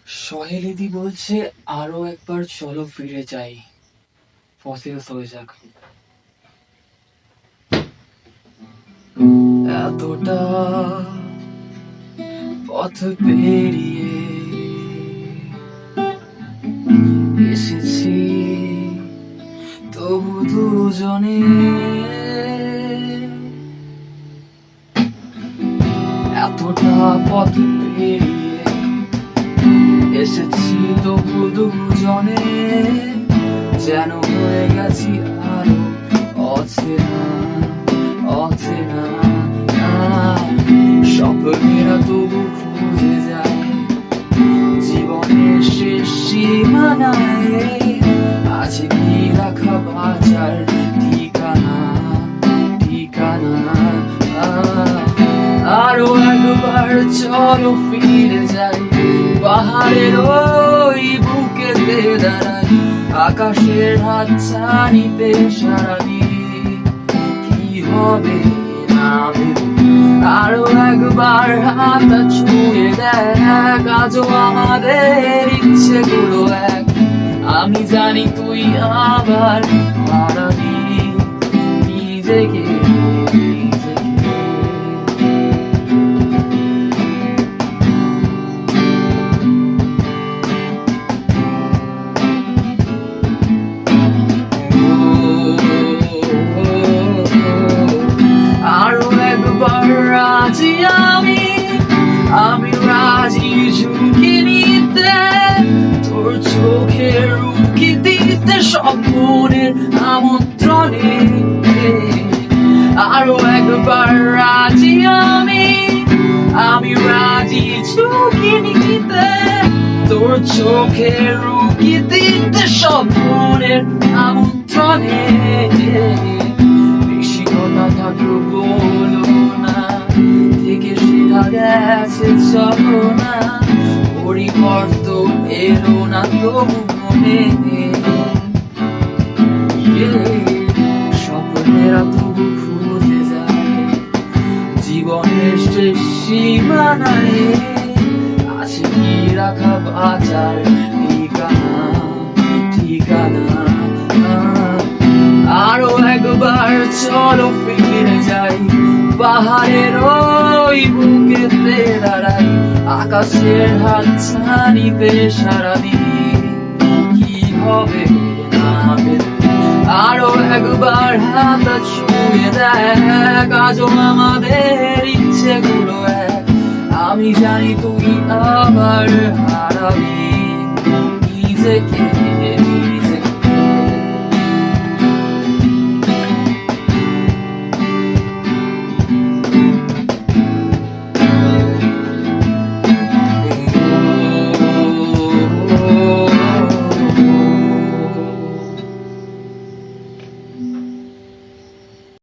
সহেলিদি বলছে আরো একবার চলো ফিরে যাই, ফসিলস হয়ে যাক। এতটা পথ পেরিয়ে এসেছি, তবু দুজনে এতটা পথ পেরিয়ে এসেছি, তবু দুজনে যেন হয়ে গেছি আরো অচেনা অচেনা। স্বপ্নেরা তবু খুঁজে যায় জীবনের শেষ সীমানায়, আছে কি রাখা বাঁচার ঠিকানা ঠিকানা। আরো একবার চলো ফিরে যাই, পাহাড়ের ওই বুকেতে দাঁড়াই, আকাশের হাত ছানিতে সারাদিন কি হবে না ভেবে। আরো একবার হাত ছুঁয়ে দেখ, আজও আমাদের ইচ্ছেগুলো এক। আমি জানি তুই আবার হারাবি নিজেকে নিজেকে। আরো একবার রাজি আমি রাজি ঝুঁকি নিতে, তোর চোখের উকি দিতে স্বপ্নের আমন্ত্রণে। আরো একবার রাজি আমি রাজি ঝুঁকি নিতে, তোর চোখের উকি দিতে স্বপ্নের আমন্ত্রণে। বেশি কথা থাকলো বলো না, থেকে শেখা গেছে চলো না, পরিবর্তন এলো না তবু মনে। স্বপ্নেরা তবু খুঁজে যায় জীবনের শেষ সীমানায়, আছে কি রাখা বাঁচার ঠিকানা ঠিকানা। আরো একবার চলো ফিরে যাই, পাহাড়ের ওই বুকেতে দাঁড়াই, আকাশের হাত ছানিতে সারাদিন কি হবে না ভেবে। আরো একবার হাত ছুঁয়ে দেখ, আজও আমাদের ইচ্ছেগুলো এক। আমি জানি তুই আবার হারাবি নিজেকে।